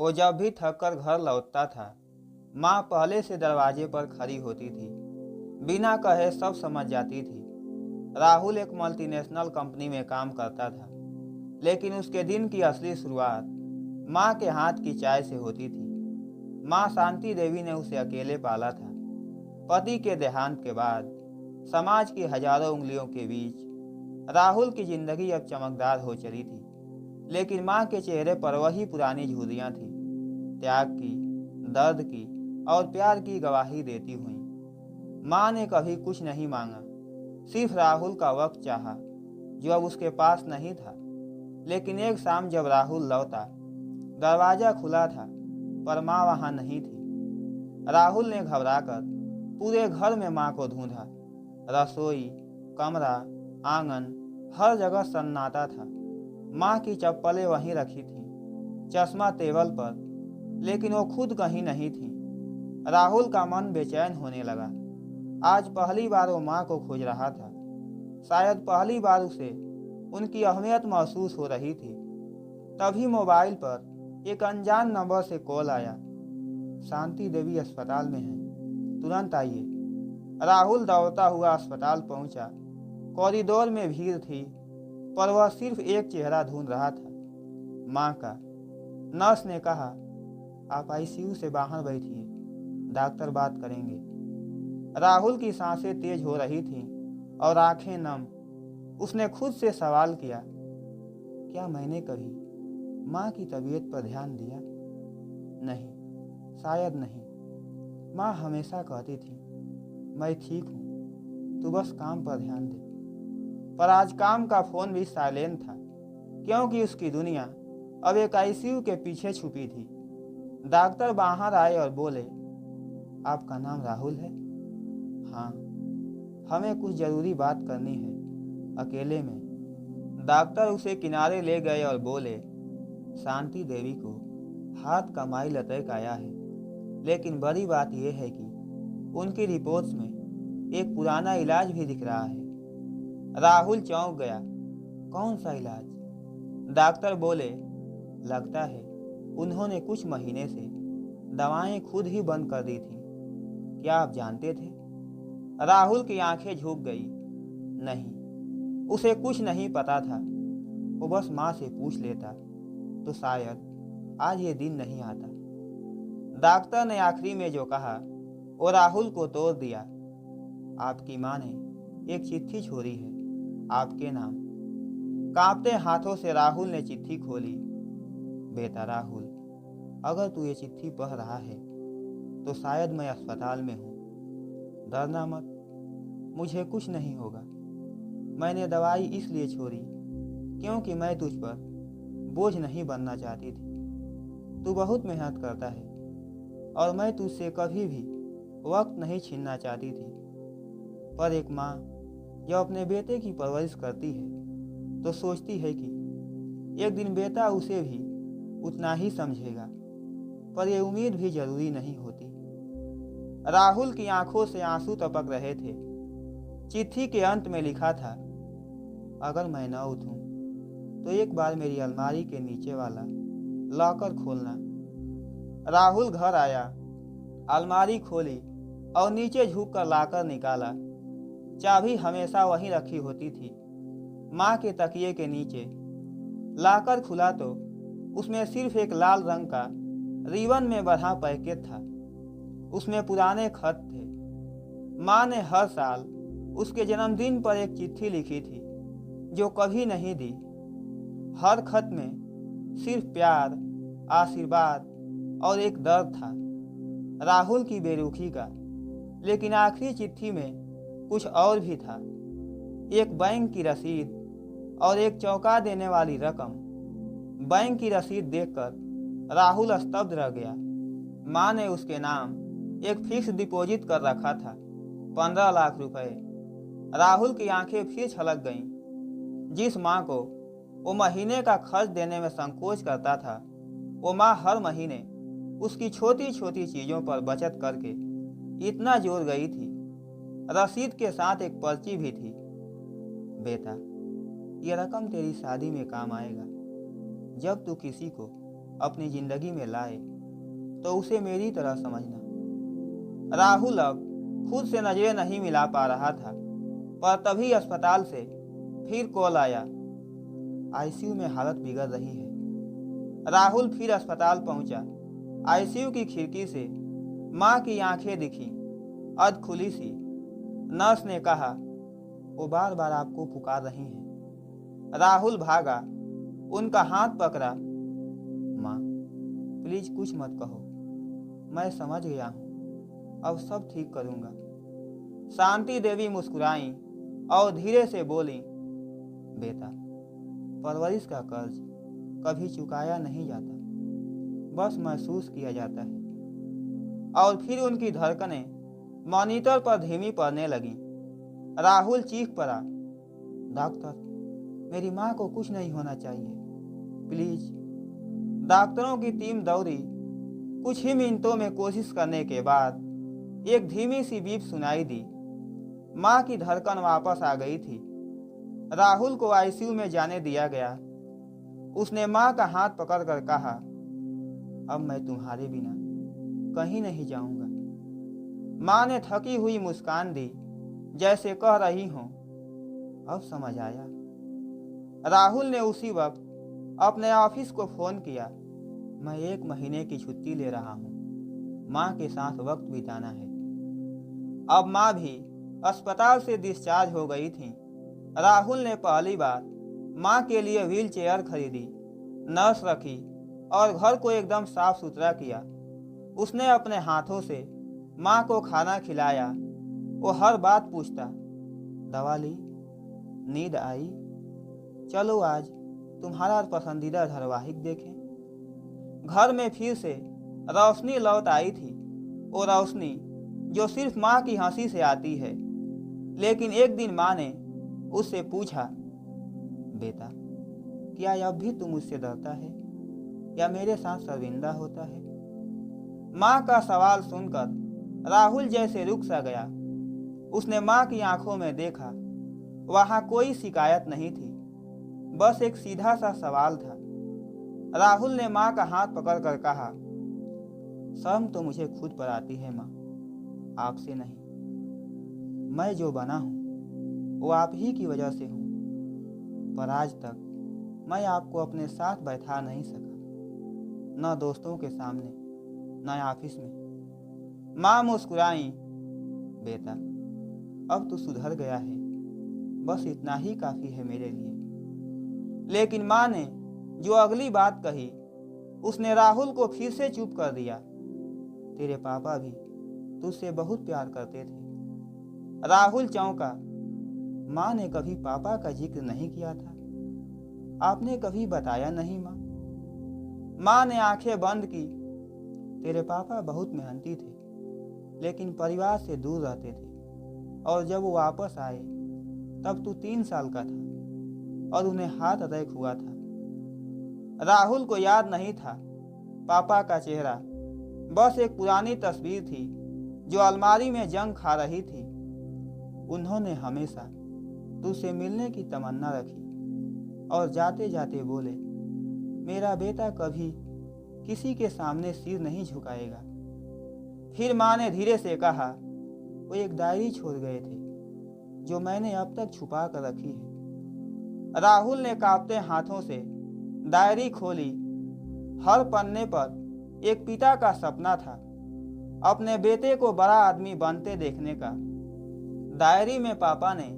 वो जब भी थक कर घर लौटता था, माँ पहले से दरवाजे पर खड़ी होती थी। बिना कहे सब समझ जाती थी। राहुल एक मल्टीनेशनल कंपनी में काम करता था, लेकिन उसके दिन की असली शुरुआत माँ के हाथ की चाय से होती थी। माँ शांति देवी ने उसे अकेले पाला था। पति के देहांत के बाद समाज की हजारों उंगलियों के बीच राहुल की जिंदगी अब चमकदार हो चली थी, लेकिन माँ के चेहरे पर वही पुरानी झुर्रियाँ थीं, त्याग की, दर्द की और प्यार की गवाही देती हुई। माँ ने कभी कुछ नहीं मांगा, सिर्फ राहुल का वक्त चाहा, जो अब उसके पास नहीं था। लेकिन एक शाम जब राहुल लौटा, दरवाजा खुला था, पर माँ वहां नहीं थी। राहुल ने घबराकर पूरे घर में माँ को ढूंढा। रसोई, कमरा, आंगन, हर जगह सन्नाटा था। माँ की चप्पलें वहीं रखी थीं, चश्मा टेबल पर, लेकिन वो खुद कहीं नहीं थी। राहुल का मन बेचैन होने लगा। आज पहली बार वो माँ को खोज रहा था। शायद पहली बार उसे उनकी अहमियत महसूस हो रही थी। तभी मोबाइल पर एक अनजान नंबर से कॉल आया। शांति देवी अस्पताल में है, तुरंत आइए। राहुल दौड़ता हुआ अस्पताल पहुंचा। कॉरिडोर में भीड़ थी, पर वह सिर्फ एक चेहरा ढूंढ रहा था, माँ का। नर्स ने कहा, आप आईसीयू से बाहर बैठिए, डॉक्टर बात करेंगे। राहुल की सांसें तेज हो रही थीं और आंखें नम। उसने खुद से सवाल किया, क्या मैंने कभी माँ की तबीयत पर ध्यान दिया? नहीं, शायद नहीं। माँ हमेशा कहती थी, मैं ठीक हूँ, तू बस काम पर ध्यान दे। पर आज काम का फोन भी साइलेंट था, क्योंकि उसकी दुनिया अब एक आईसीयू के पीछे छुपी थी। डॉक्टर बाहर आए और बोले, आपका नाम राहुल है? हाँ, हमें कुछ जरूरी बात करनी है, अकेले में। डॉक्टर उसे किनारे ले गए और बोले, शांति देवी को हाथ का माइल अटैक आया है, लेकिन बड़ी बात यह है कि उनकी रिपोर्ट्स में एक पुराना इलाज भी दिख रहा है। राहुल चौंक गया। कौन सा इलाज? डॉक्टर बोले, लगता है उन्होंने कुछ महीने से दवाएं खुद ही बंद कर दी थी। क्या आप जानते थे? राहुल की आंखें झुक गई। नहीं, उसे कुछ नहीं पता था। वो बस माँ से पूछ लेता तो शायद आज ये दिन नहीं आता। डॉक्टर ने आखिरी में जो कहा वो राहुल को तोड़ दिया। आपकी माँ ने एक चिट्ठी छोड़ी है, आपके नाम। कांपते हाथों से राहुल ने चिट्ठी खोली। बेटा राहुल, अगर तू ये चिट्ठी पढ़ रहा है तो शायद मैं अस्पताल में हूँ। डरना मत, मुझे कुछ नहीं होगा। मैंने दवाई इसलिए छोड़ी क्योंकि मैं तुझ पर बोझ नहीं बनना चाहती थी। तू बहुत मेहनत करता है और मैं तुझसे कभी भी वक्त नहीं छीनना चाहती थी। पर एक माँ जब अपने बेटे की परवरिश करती है तो सोचती है कि एक दिन बेटा उसे भी उतना ही समझेगा, पर यह उम्मीद भी जरूरी नहीं होती। राहुल की आंखों से आंसू टपक रहे थे। चिट्ठी के अंत में लिखा था, अगर मैं न उठूं तो एक बार मेरी अलमारी के नीचे वाला लॉकर खोलना। राहुल घर आया, अलमारी खोली और नीचे झुक कर लॉकर निकाला। चाबी हमेशा वहीं रखी होती थी, माँ के तकिए के नीचे। लॉकर खुला तो उसमें सिर्फ एक लाल रंग का रिबन में बंधा पैकेट था। उसमें पुराने खत थे। माँ ने हर साल उसके जन्मदिन पर एक चिट्ठी लिखी थी जो कभी नहीं दी। हर खत में सिर्फ प्यार, आशीर्वाद और एक दर्द था, राहुल की बेरुखी का। लेकिन आखिरी चिट्ठी में कुछ और भी था, एक बैंक की रसीद और एक चौंका देने वाली रकम। बैंक की रसीद देखकर राहुल स्तब्ध रह गया। माँ ने उसके नाम एक फिक्स डिपॉजिट कर रखा था, 15 लाख रुपए। राहुल की आंखें फिर छलक गईं। जिस माँ को वो महीने का खर्च देने में संकोच करता था, वो माँ हर महीने उसकी छोटी छोटी चीजों पर बचत करके इतना जोर गई थी। रसीद के साथ एक पर्ची भी थी, बेटा, ये रकम तेरी शादी में काम आएगा। जब तू किसी को अपनी जिंदगी में लाए तो उसे मेरी तरह समझना। राहुल अब खुद से नजरें नहीं मिला पा रहा था, पर तभी अस्पताल से फिर कॉल आया, आईसीयू में हालत बिगड़ रही है। राहुल फिर अस्पताल पहुंचा। आईसीयू की खिड़की से माँ की आंखें दिखी, अध खुली सी। नर्स ने कहा, वो बार बार आपको पुकार रही हैं। राहुल भागा, उनका हाथ पकड़ा। माँ, प्लीज कुछ मत कहो, मैं समझ गया हूँ, अब सब ठीक करूँगा। शांति देवी मुस्कुराई और धीरे से बोली, बेटा, परवरिश का कर्ज कभी चुकाया नहीं जाता, बस महसूस किया जाता है। और फिर उनकी धड़कनें मॉनिटर पर धीमी पड़ने लगी। राहुल चीख पड़ा, डॉक्टर, मेरी माँ को कुछ नहीं होना चाहिए, प्लीज। डॉक्टरों की टीम दौड़ी। कुछ ही मिनटों में कोशिश करने के बाद एक धीमी सी बीप सुनाई दी। माँ की धड़कन वापस आ गई थी। राहुल को आईसीयू में जाने दिया गया। उसने माँ का हाथ पकड़कर कहा, अब मैं तुम्हारे बिना कहीं नहीं जाऊंगा। माँ ने थकी हुई मुस्कान दी, जैसे कह रही हो, अब समझ आया। राहुल ने उसी वक्त अपने ऑफिस को फोन किया, मैं 1 महीने की छुट्टी ले रहा हूँ, माँ के साथ वक्त बिताना है। अब माँ भी अस्पताल से डिस्चार्ज हो गई थी। राहुल ने पहली बार माँ के लिए व्हील चेयर खरीदी, नर्स रखी और घर को एकदम साफ सुथरा किया। उसने अपने हाथों से माँ को खाना खिलाया। वो हर बात पूछता, दवा ली, नींद आई, चलो आज तुम्हारा पसंदीदा धारावाहिक देखें। घर में फिर से रोशनी लौट आई थी, वो रोशनी जो सिर्फ माँ की हंसी से आती है। लेकिन एक दिन माँ ने उससे पूछा, बेटा, क्या अब भी तुम मुझसे डरता है या मेरे साथ शर्मिंदा होता है? माँ का सवाल सुनकर राहुल जैसे रुक सा गया। उसने माँ की आंखों में देखा, वहां कोई शिकायत नहीं थी, बस एक सीधा सा सवाल था। राहुल ने माँ का हाथ पकड़कर कहा, शर्म तो मुझे खुद पर आती है माँ, आपसे नहीं। मैं जो बना हूँ वो आप ही की वजह से हूँ, पर आज तक मैं आपको अपने साथ बैठा नहीं सका, न दोस्तों के सामने न ऑफिस में। माँ मुस्कुराई, बेटा, अब तो सुधर गया है, बस इतना ही काफी है मेरे लिए। लेकिन माँ ने जो अगली बात कही, उसने राहुल को फिर से चुप कर दिया। तेरे पापा भी तुझसे बहुत प्यार करते थे। राहुल चौंका। माँ ने कभी पापा का जिक्र नहीं किया था? आपने कभी बताया नहीं माँ? माँ ने आंखें बंद की। तेरे पापा बहुत मेहनती थे, लेकिन परिवार से दूर रहते थे, और जब वो वापस आए तब तू 3 साल का था और उन्हें हार्ट अटैक हुआ था। राहुल को याद नहीं था पापा का चेहरा, बस एक पुरानी तस्वीर थी जो अलमारी में जंग खा रही थी। उन्होंने हमेशा तुझसे मिलने की तमन्ना रखी और जाते जाते बोले, मेरा बेटा कभी किसी के सामने सिर नहीं झुकाएगा। फिर माँ ने धीरे से कहा, वो एक डायरी छोड़ गए थे जो मैंने अब तक छुपा कर रखी है। राहुल ने कांपते हाथों से डायरी खोली। हर पन्ने पर एक पिता का सपना था, अपने बेटे को बड़ा आदमी बनते देखने का। डायरी में पापा ने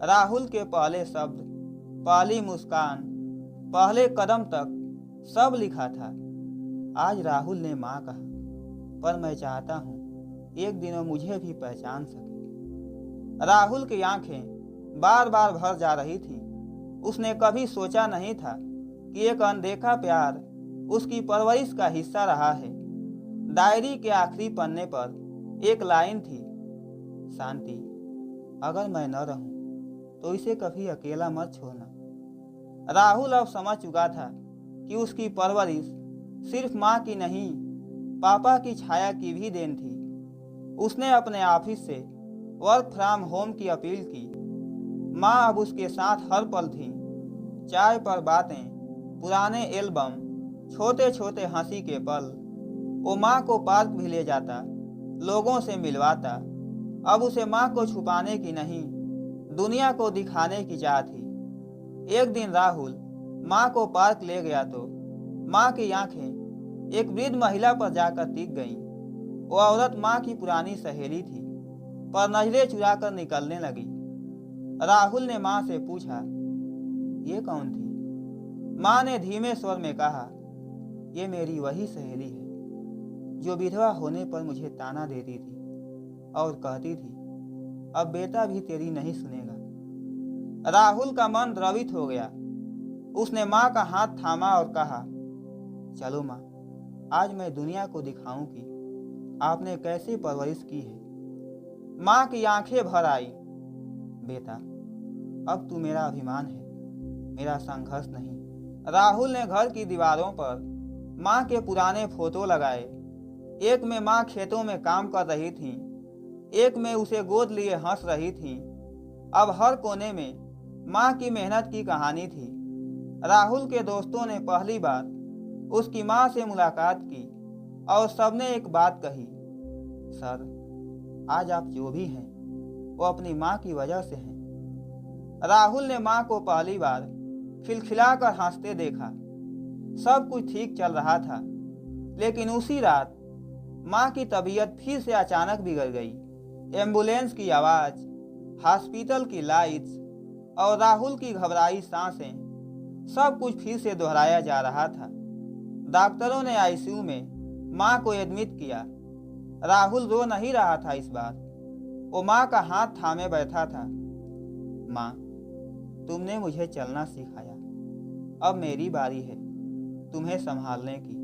राहुल के पहले शब्द, पहली मुस्कान, पहले कदम तक सब लिखा था। आज राहुल ने माँ कहा, पर मैं चाहता हूँ एक दिन वो मुझे भी पहचान सके। राहुल की आंखें बार बार भर जा रही थी। उसने कभी सोचा नहीं था कि एक अनदेखा प्यार उसकी परवरिश का हिस्सा रहा है। डायरी के आखिरी पन्ने पर एक लाइन थी, शांति, अगर मैं न रहूं तो इसे कभी अकेला मत छोड़ना। राहुल अब समझ चुका था कि उसकी परवरिश सिर्फ माँ की नहीं, पापा की छाया की भी देन थी। उसने अपने ऑफिस से वर्क फ्रॉम होम की अपील की। माँ अब उसके साथ हर पल थी। चाय पर बातें, पुराने एल्बम, छोटे छोटे हंसी के पल। वो माँ को पार्क भी ले जाता, लोगों से मिलवाता। अब उसे माँ को छुपाने की नहीं, दुनिया को दिखाने की चाह थी। एक दिन राहुल माँ को पार्क ले गया तो माँ की आंखें एक वृद्ध महिला पर जाकर टिक गईं। वो औरत माँ की पुरानी सहेली थी, पर नजरें चुराकर निकलने लगी। राहुल ने माँ से पूछा, ये कौन थी? माँ ने धीमे स्वर में कहा, ये मेरी वही सहेली है जो विधवा होने पर मुझे ताना देती थी और कहती थी, अब बेटा भी तेरी नहीं सुनेगा। राहुल का मन द्रवित हो गया। उसने माँ का हाथ थामा और कहा, चलो माँ, आज मैं दुनिया को दिखाऊं कि आपने कैसे परवरिश की है। माँ की आंखें भर आई। बेटा, अब तू मेरा अभिमान है, मेरा संघर्ष नहीं। राहुल ने घर की दीवारों पर माँ के पुराने फोटो लगाए। एक में माँ खेतों में काम कर रही थी, एक में उसे गोद लिए हंस रही थी। अब हर कोने में माँ की मेहनत की कहानी थी। राहुल के दोस्तों ने पहली बार उसकी माँ से मुलाकात की और सबने एक बात कही, सर, आज आप जो भी हैं वो अपनी माँ की वजह से हैं। राहुल ने माँ को पहली बार खिलखिलाकर हंसते देखा। सब कुछ ठीक चल रहा था, लेकिन उसी रात माँ की तबीयत फिर से अचानक बिगड़ गई। एम्बुलेंस की आवाज, हॉस्पिटल की लाइट्स और राहुल की घबराई सांसें, सब कुछ फिर से दोहराया जा रहा था। डॉक्टरों ने आईसीयू में माँ को एडमिट किया। राहुल रो नहीं रहा था इस बार, वो माँ का हाथ थामे बैठा था। माँ, तुमने मुझे चलना सिखाया, अब मेरी बारी है तुम्हें संभालने की।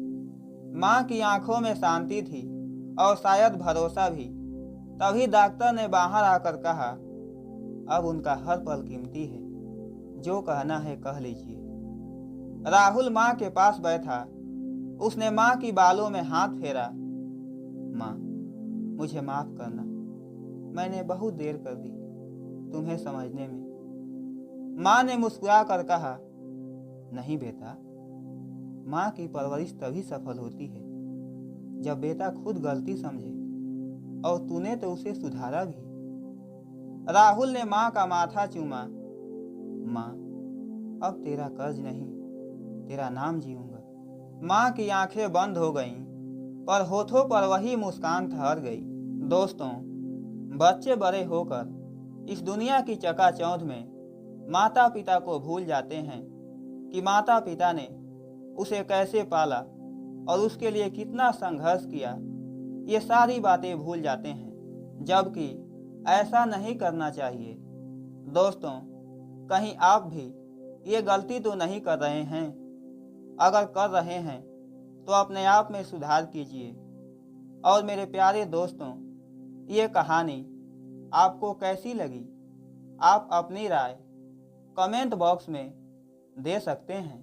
माँ की आंखों में शांति थी और शायद भरोसा भी। तभी डॉक्टर ने बाहर आकर कहा, अब उनका हर पल कीमती है, जो कहना है कह लीजिए। राहुल माँ के पास बैठा। उसने माँ की बालों में हाथ फेरा। माँ, मुझे माफ करना, मैंने बहुत देर कर दी तुम्हें समझने में। माँ ने मुस्कुरा कर कहा, नहीं बेटा, माँ की परवरिश तभी सफल होती है जब बेटा खुद गलती समझे, और तूने तो उसे सुधारा भी। राहुल ने माँ का माथा चूमा। माँ, अब तेरा कर्ज नहीं, तेरा नाम जीऊंगा। माँ की आंखें बंद हो गईं, पर होठों पर वही मुस्कान ठहर गई। दोस्तों, बच्चे बड़े होकर इस दुनिया की चकाचौंध में माता पिता को भूल जाते हैं कि माता पिता ने उसे कैसे पाला और उसके लिए कितना संघर्ष किया। ये सारी बातें भूल जाते हैं, जबकि ऐसा नहीं करना चाहिए। दोस्तों, कहीं आप भी ये गलती तो नहीं कर रहे हैं? अगर कर रहे हैं तो अपने आप में सुधार कीजिए। और मेरे प्यारे दोस्तों, ये कहानी आपको कैसी लगी? आप अपनी राय कमेंट बॉक्स में दे सकते हैं।